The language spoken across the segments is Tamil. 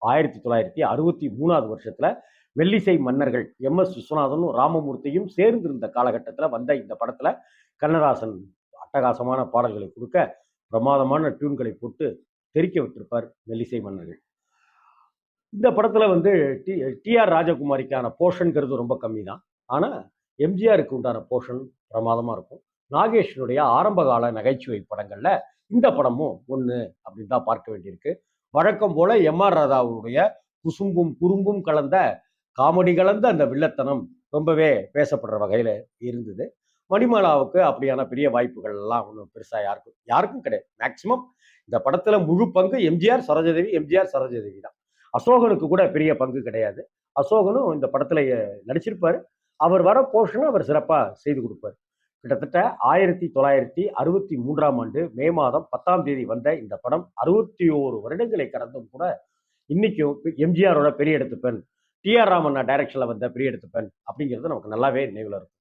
1963 வருஷத்துல மெல்லிசை மன்னர்கள் எம்.எஸ். விஸ்வநாதனும் ராமமூர்த்தியும் சேர்ந்திருந்த காலகட்டத்தில் வந்த இந்த படத்துல கண்ணதாசன் அட்டகாசமான பாடல்களை கொடுக்க பிரமாதமான டியூன்களை போட்டு தெரிக்க விட்டிருப்பார் மெல்லிசை மன்னர்கள். இந்த படத்துல வந்து டி.ஆர். ராஜகுமாரிக்கான போர்ஷன்கிறது ரொம்ப கம்மி தான். ஆனா எம்ஜிஆருக்கு உண்டான போர்ஷன் பிரமாதமா இருக்கும். நாகேஷனுடைய ஆரம்பகால நகைச்சுவை படங்கள்ல இந்த படமும் ஒண்ணு அப்படின்னு தான் பார்க்க வேண்டியிருக்கு. வழக்கம் போல எம்.ஆர். ராதாவுடைய குசும்பும் குறும்பும் கலந்த காமெடி கலந்த அந்த வில்லத்தனம் ரொம்பவே பேசப்படுற வகையில இருந்தது. மணிமாலாவுக்கு அப்படியான பெரிய வாய்ப்புகள் எல்லாம் ஒன்றும் பெருசா யாருக்கும் கிடையாது. மேக்சிமம் இந்த படத்துல முழு பங்கு எம்ஜிஆர் சரோஜாதேவி தான். அசோகனுக்கு கூட பெரிய பங்கு கிடையாது. அசோகனும் இந்த படத்துல நடிச்சிருப்பாரு. அவர் வர போர்ஷனை அவர் சிறப்பா செய்து கொடுப்பார். கிட்டத்தட்ட 1963 ஆண்டு மே மாதம் 10ஆம் தேதி வந்த இந்த படம் 61 வருடங்களை கடந்தும் கூட இன்னைக்கும் எம்ஜிஆரோட பெரிய எடுத்து பெண், டி.ஆர். ராமண்ணா டைரக்ஷன்ல வந்த பெரிய எடுத்து பெண் அப்படிங்கிறது நமக்கு நல்லாவே நினைவுல இருக்கும்.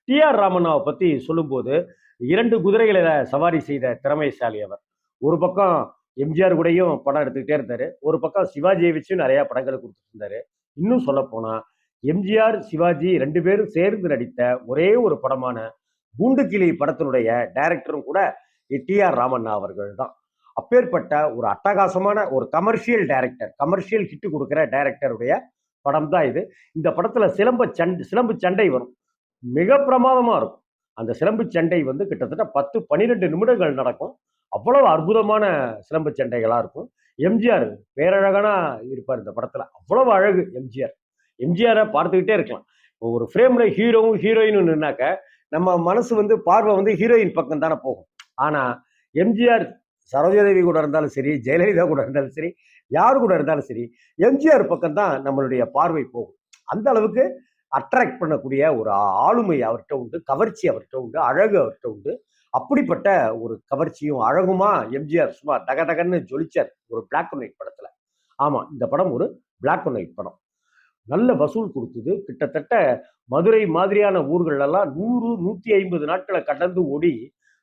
டி.ஆர். ராமண்ணாவை பத்தி சொல்லும்போது 2 குதிரைகளை சவாரி செய்த திறமைசாலி அவர். ஒரு பக்கம் எம்ஜிஆர் கூடயும் படம் எடுத்துக்கிட்டே இருந்தாரு, ஒரு பக்கம் சிவாஜியை வச்சு நிறைய படங்களை கொடுத்துட்டு இருந்தாரு. இன்னும் சொல்ல போனா எம்ஜிஆர் சிவாஜி 2 பேரும் சேர்ந்து நடித்த ஒரே ஒரு படமான கூண்டுக்கிளி படத்தினுடைய டைரக்டரும் கூட டி.ஆர். ராமண்ணா அவர்கள் தான். அப்பேற்பட்ட ஒரு அட்டகாசமான ஒரு கமர்ஷியல் டைரக்டர், கமர்ஷியல் ஹிட் கொடுக்கிற டைரக்டருடைய படம் தான் இது. இந்த படத்துல சிலம்பு சண்டை வரும், மிக பிரமாதமா இருக்கும். அந்த சிலம்பு சண்டை வந்து கிட்டத்தட்ட 10-12 நிமிடங்கள் நடக்கும். அவ்வளவு அற்புதமான சிலம்பு சண்டைகளா இருக்கும். எம்ஜிஆர் பேரழகனா இருப்பார் இந்த படத்துல. அவ்வளவு அழகு எம்ஜிஆர். எம்ஜிஆரை பார்த்துக்கிட்டே இருக்கலாம். ஒரு ஃப்ரேம்ல ஹீரோவும் ஹீரோயினும் நின்னாக்க நம்ம மனசு வந்து பார்வை வந்து ஹீரோயின் பக்கம் தானே போகும். ஆனா எம்ஜிஆர் சரோஜாதேவி கூட இருந்தாலும் சரி, ஜெயலலிதா கூட இருந்தாலும் சரி, யாரு கூட இருந்தாலும் சரி, எம்ஜிஆர் பக்கம் தான் நம்மளுடைய பார்வை போகும். அந்த அளவுக்கு அட்ராக்ட் பண்ணக்கூடிய ஒரு ஆளுமை அவர்கிட்ட உண்டு, கவர்ச்சி அவர்கிட்ட உண்டு, அழகு அவர்கிட்ட உண்டு. அப்படிப்பட்ட ஒரு கவர்ச்சியும் அழகுமா எம்ஜிஆர் சும்மா டகடகன்னு ஜொலிச்சார் ஒரு பிளாக் அண்ட் ஒயிட் படத்துல. ஆமா, இந்த படம் ஒரு பிளாக் அண்ட் ஒயிட் படம். நல்ல வசூல் கொடுத்தது. கிட்டத்தட்ட மதுரை மாதிரியான ஊர்கள் எல்லாம் 100-150 நாட்களை கடந்து ஓடி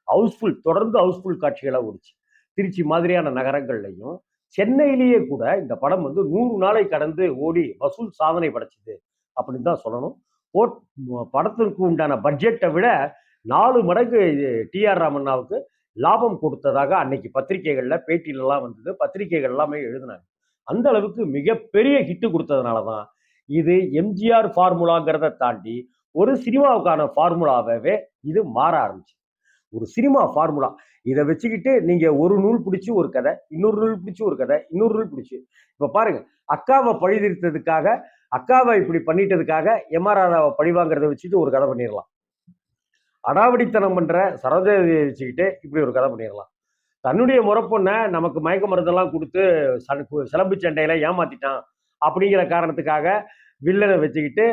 ஹவுஸ்ஃபுல், தொடர்ந்து ஹவுஸ்ஃபுல் காட்சிகளா ஓடிச்சு. திருச்சி மாதிரியான நகரங்கள்லையும் சென்னையிலேயே கூட இந்த படம் வந்து 100 நாளை கடந்து ஓடி வசூல் சாதனை படைச்சது அப்படின்னு தான் சொல்லணும். படத்திற்கு உண்டான பட்ஜெட்டை விட 4 மடங்கு டி.ஆர். ராமண்ணாவுக்கு லாபம் கொடுத்ததாக அன்னைக்கு பத்திரிகைகள்ல பேட்டியிலலாம் வந்தது. பத்திரிகைகள் எல்லாமே எழுதினாங்க. அந்த அளவுக்கு மிகப்பெரிய ஹிட் கொடுத்ததுனால தான் இது எம்ஜிஆர் ஃபார்முலாங்கிறத தாண்டி ஒரு சினிமாவுக்கான ஃபார்முலாவே இது மாற ஆரம்பிச்சு. ஒரு சினிமா ஃபார்முலா இதை வச்சுக்கிட்டு நீங்க ஒரு நூல் பிடிச்சி ஒரு கதை, இன்னொரு நூல் பிடிச்சி ஒரு கதை, இன்னொரு நூல் பிடிச்சி இப்ப பாருங்க, அக்காவை பழிதிருத்ததுக்காக, அக்காவை இப்படி பண்ணிட்டதுக்காக எம்.ஆர். ராதாவை பழிவாங்கிறத வச்சுட்டு ஒரு கதை பண்ணிடலாம். அடாவடித்தனம் பண்ற சரோஜாதேவியை வச்சுக்கிட்டு இப்படி ஒரு கதை பண்ணிடலாம். தன்னுடைய முறப்பொண்ணை நமக்கு மயக்க மருந்தெல்லாம் கொடுத்து சிலம்பு சண்டையில ஏமாத்திட்டான் அப்படிங்கிற காரணத்துக்காக வில்லனை வச்சுக்கிட்டு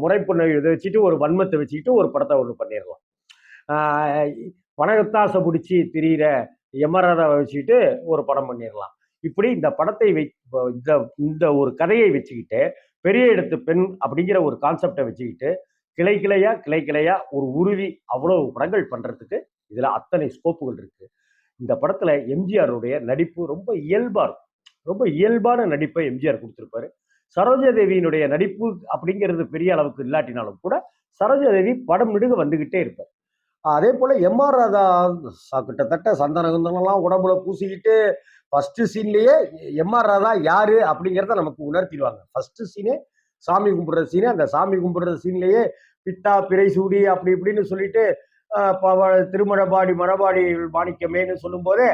முறைப்பொண்ணை இதை வச்சுட்டு ஒரு வன்மத்தை வச்சுக்கிட்டு ஒரு படத்தை ஒன்று பண்ணிடலாம். பணத்தாசை பிடிச்சி திரியிற எம்.ஆர். ராதாவை வச்சுக்கிட்டு ஒரு படம் பண்ணிடலாம். இப்படி இந்த படத்தை இந்த ஒரு கதையை வச்சுக்கிட்டு பெரிய இடத்து பெண் அப்படிங்கிற ஒரு கான்செப்டை வச்சுக்கிட்டு கிளை கிளையா ஒரு உருவி அவ்வளவு படங்கள் பண்றதுக்கு இதுல அத்தனை ஸ்கோப்புகள் இருக்கு. இந்த படத்துல எம்ஜிஆருடைய நடிப்பு ரொம்ப இயல்பா இருக்கும். ரொம்ப இயல்பான நடிப்பை எம்ஜிஆர் கொடுத்திருப்பாரு. சரோஜாதேவியினுடைய நடிப்பு அப்படிங்கிறது பெரிய அளவுக்கு இல்லாட்டினாலும் கூட சரோஜாதேவி படம் நெடுக வந்துகிட்டே இருப்பார். அதே போல எம்.ஆர். ராதா கிட்டத்தட்ட சந்தன குந்தனெல்லாம் உடம்புல பூசிக்கிட்டு ஃபர்ஸ்ட் சீன்லயே எம்.ஆர். ராதா யாரு அப்படிங்கிறத நமக்கு உணர்த்திடுவாங்க. ஃபர்ஸ்ட் சீனே சாமி கும்பிடுற சீனு. அந்த சாமி கும்பிடுற சீன்லயே பித்தா பிறை சூடி அப்படி இப்படின்னு சொல்லிட்டு திருமணபாடி மரபாடி மாணிக்கமேன்னு சொல்லும் போதே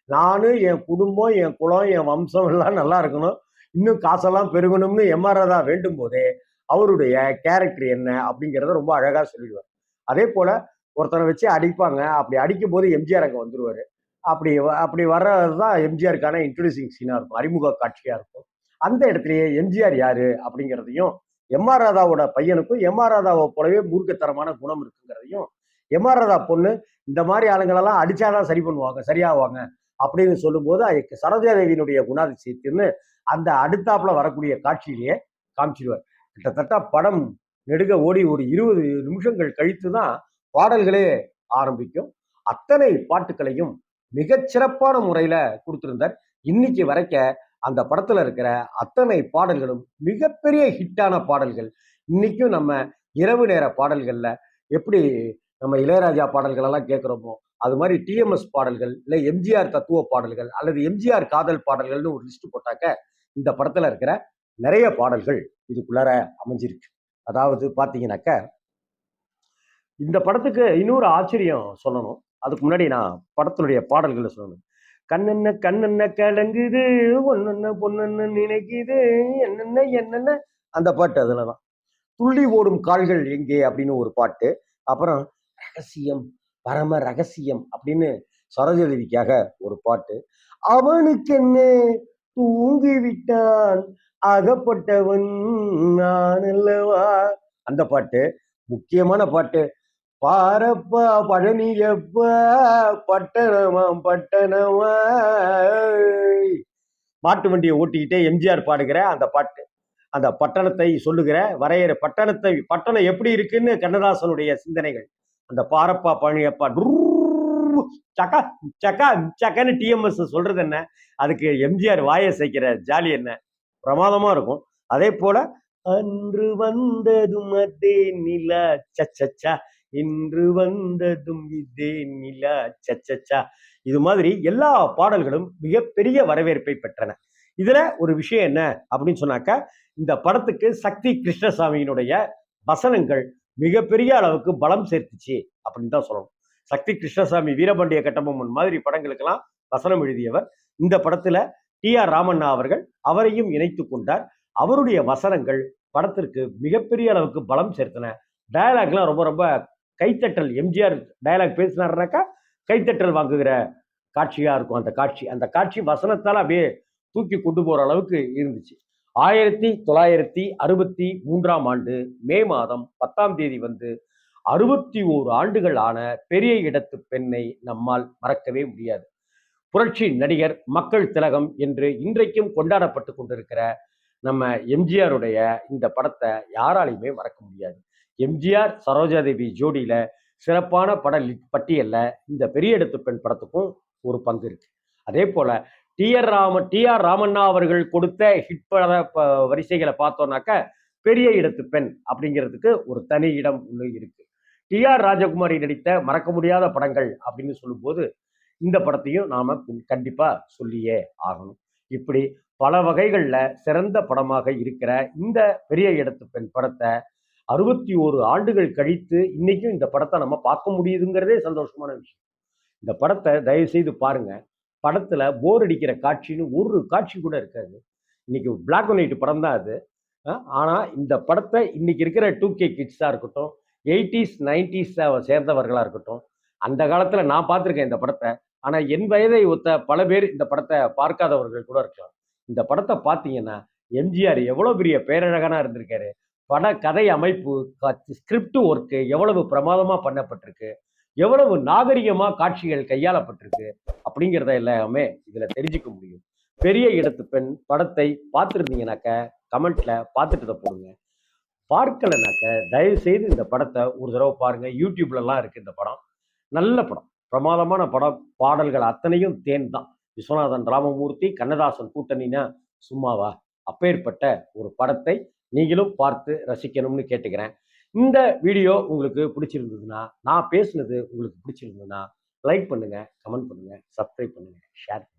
நானு, என் குடும்பம், என் குலம், என் வம்சம் எல்லாம் நல்லா இருக்கணும், இன்னும் காசெல்லாம் பெருகணும்னு எம்.ஆர். ராதா வேண்டும் போதே அவருடைய கேரக்டர் என்ன அப்படிங்கிறத ரொம்ப அழகா சொல்லிடுவார். அதே போல ஒருத்தனை வச்சு அடிப்பாங்க. அப்படி அடிக்கும் போது எம்ஜிஆர் அங்கே வந்துருவாரு. அப்படி வர்றதுதான் எம்ஜிஆருக்கான இன்ட்ரோடியூசிங் சீனா இருக்கும், அறிமுக காட்சியா இருக்கும். அந்த இடத்துலயே எம்ஜிஆர் யாரு அப்படிங்கிறதையும், எம்.ஆர். ராதாவோட பையனுக்கும் எம்.ஆர். ராதாவை போலவே மூர்க்கத்தரமான குணம் இருக்குங்கிறதையும், எம்.ஆர். ராதா பொண்ணு இந்த மாதிரி ஆளுங்களெல்லாம் அடிச்சாதான் சரி பண்ணுவாங்க, சரியாவாங்க அப்படின்னு சொல்லும்போது சரோஜாதேவியினுடைய குணாதிசயத்தின்னு அந்த அடுத்தாப்புல வரக்கூடிய காட்சியிலேயே காமிச்சிடுவார். கிட்டத்தட்ட படம் நெடுக ஓடி ஒரு 20 நிமிஷங்கள் கழித்து தான் பாடல்களே ஆரம்பிக்கும். அத்தனை பாட்டுகளையும் மிகச்சிறப்பான முறையில கொடுத்திருந்தார். இன்னைக்கு வரைக்க அந்த படத்துல இருக்கிற அத்தனை பாடல்களும் மிகப்பெரிய ஹிட்டான பாடல்கள். இன்னைக்கும் நம்ம இரவு நேர பாடல்கள்ல எப்படி நம்ம இளையராஜா பாடல்கள் எல்லாம் கேட்கிறோமோ, அது மாதிரி டிஎம்எஸ் பாடல்கள், இல்ல எம்ஜிஆர் தத்துவ பாடல்கள் அல்லது எம்ஜிஆர் காதல் பாடல்கள்னு ஒரு லிஸ்ட் போட்டாக்க இந்த படத்துல இருக்கிற நிறைய பாடல்கள் இதுக்குள்ளார அமைஞ்சிருக்கு. அதாவது பாத்தீங்கன்னாக்க இந்த படத்துக்கு இன்னொரு ஆச்சரியம் சொல்லணும். அதுக்கு முன்னாடி நான் படத்தினுடைய பாடல்களை சொல்லணும். கண்ணென்ன கண்ணென்ன கலங்குது, ஒன்னென்ன பொண்ணென்ன நினைக்குது, என்னென்ன என்னென்ன அந்த பாட்டு அதுலதான். துள்ளி ஓடும் கால்கள் எங்கே அப்படின்னு ஒரு பாட்டு. அப்புறம் ரகசியம், பரம ரகசியம் அப்படின்னு சரோஜதேவிக்காக ஒரு பாட்டு. அவனுக்கு என்ன தூங்கி விட்டான் அகப்பட்டவன் நான் அல்லவா அந்த பாட்டு. முக்கியமான பாட்டு பாரப்பா பழனியப்பா பட்டணமாம் பட்டணமா மாட்டு வண்டியை ஓட்டிக்கிட்டே எம்ஜிஆர் பாடுகிற அந்த பாட்டு. அந்த பட்டணத்தை சொல்லுகிற வரையற பட்டணம் எப்படி இருக்குன்னு கண்ணதாசனுடைய சிந்தனைகள். அந்த பாரப்பா பழனியப்பா சக்கா சக்கா சக்கன்னு டிஎம்எஸ் சொல்றது என்ன, அதுக்கு எம்ஜிஆர் வாயை சேர்க்கிற ஜாலி என்ன பிரமாதமா இருக்கும். அதே போல அன்று வந்ததும் அதே நிலா சச்சச்சா, இன்று வந்ததும் இதே நிலா சச்சச்சா, இது மாதிரி எல்லா பாடல்களும் மிகப்பெரிய வரவேற்பை பெற்றன. இதுல ஒரு விஷயம் என்ன அப்படின்னு சொன்னாக்க, இந்த படத்துக்கு சக்தி கிருஷ்ணசாமியினுடைய வசனங்கள் மிகப்பெரிய அளவுக்கு பலம் சேர்த்துச்சு அப்படின்னு தான் சொல்லணும். சக்தி கிருஷ்ணசாமி வீரபாண்டிய கட்டபொம்மன் மாதிரி படங்களுக்கெல்லாம் வசனம் எழுதியவர். இந்த படத்துல டி.ஆர். ராமண்ணா அவர்கள் அவரையும் இணைத்து கொண்டார். அவருடைய வசனங்கள் படத்திற்கு மிகப்பெரிய அளவுக்கு பலம் சேர்த்தன. டயலாக்லாம் ரொம்ப ரொம்ப கைத்தட்டல். எம்ஜிஆர் டயலாக் பேசினாருனாக்கா கைத்தட்டல் வாங்குகிற காட்சியா இருக்கும். அந்த காட்சி வசனத்தால் அப்படியே தூக்கி கொண்டு போற அளவுக்கு இருந்துச்சு. 1963 மே மாதம் 10 வந்து 61 ஆண்டுகள் ஆன பெரிய இடத்து பெண்ணை நம்மால் மறக்கவே முடியாது. புரட்சி நடிகர், மக்கள் திலகம் என்று இன்றைக்கும் கொண்டாடப்பட்டு கொண்டிருக்கிற நம்ம எம்ஜிஆருடைய இந்த படத்தை யாராலையுமே மறக்க முடியாது. எம்ஜிஆர் சரோஜாதேவி ஜோடியில சிறப்பான பட பட்டியல்ல இந்த பெரிய இடத்து பெண் படத்துக்கும் ஒரு பங்கு இருக்கு. அதே போல டி.ஆர். ராமண்ணா அவர்கள் கொடுத்த ஹிட் பட வரிசைகளை பார்த்தோம்னாக்க பெரிய இடத்து பெண் அப்படிங்கிறதுக்கு ஒரு தனி இடம் ஒன்று இருக்கு. டி.ஆர். ராஜகுமாரி நடித்த மறக்க முடியாத படங்கள் அப்படின்னு சொல்லும்போது இந்த படத்தையும் நாம கண்டிப்பா சொல்லியே ஆகணும். இப்படி பல வகைகள்ல சிறந்த படமாக இருக்கிற இந்த பெரிய இடத்து பெண் படத்தை 61 ஆண்டுகள் கழித்து இன்னைக்கும் இந்த படத்தை நம்ம பார்க்க முடியுதுங்கிறதே சந்தோஷமான விஷயம். இந்த படத்தை தயவு செய்து பாருங்க. படத்துல போர் அடிக்கிற காட்சின்னு ஒரு காட்சி கூட இருக்காது. இன்னைக்கு பிளாக் அண்ட் ஒயிட் படம் தான் அது. ஆனா இந்த படத்தை இன்னைக்கு இருக்கிற 2K கிட்ஸா இருக்கட்டும், 80s 90s சேர்ந்தவர்களா இருக்கட்டும், அந்த காலத்துல நான் பார்த்திருக்கேன் இந்த படத்தை. ஆனா என் வயதை ஒத்த பல பேர் இந்த படத்தை பார்க்காதவர்கள் கூட இருக்கலாம். இந்த படத்தை பார்த்தீங்கன்னா எம்ஜிஆர் எவ்வளவு பெரிய பேரழகனா இருந்திருக்காரு. பட கதை அமைப்பு, ஸ்கிரிப்ட் ஒர்க்கு எவ்வளவு பிரமாதமா பண்ணப்பட்டிருக்கு, எவ்வளவு நாகரிகமா காட்சிகள் கையாளப்பட்டிருக்கு அப்படிங்கிறத எல்லாமே இதுல தெரிஞ்சுக்க முடியும். பெரிய இடத்து பெண் படத்தை பார்த்துருந்தீங்கன்னாக்க கமெண்ட்ல பார்த்துட்டு போடுங்க. பார்க்கலனாக்க தயவு செய்து இந்த படத்தை ஒரு தடவை பாருங்க. யூடியூப்ல எல்லாம் இருக்கு இந்த படம். நல்ல படம், பிரமாதமான படம். பாடல்கள் அத்தனையும் தேன் தான். விஸ்வநாதன் ராமமூர்த்தி கண்ணதாசன் கூட்டணினா சும்மாவா? அப்பேற்பட்ட ஒரு படத்தை நீங்களும் பார்த்து ரசிக்கணும்னு கேட்டுக்கிறேன். இந்த வீடியோ உங்களுக்கு பிடிச்சிருந்ததுன்னா, நான் பேசுனது உங்களுக்கு பிடிச்சிருந்ததுன்னா லைக் பண்ணுங்க, கமெண்ட் பண்ணுங்க, சப்ஸ்கிரைப் பண்ணுங்க, ஷேர் பண்ணுங்க.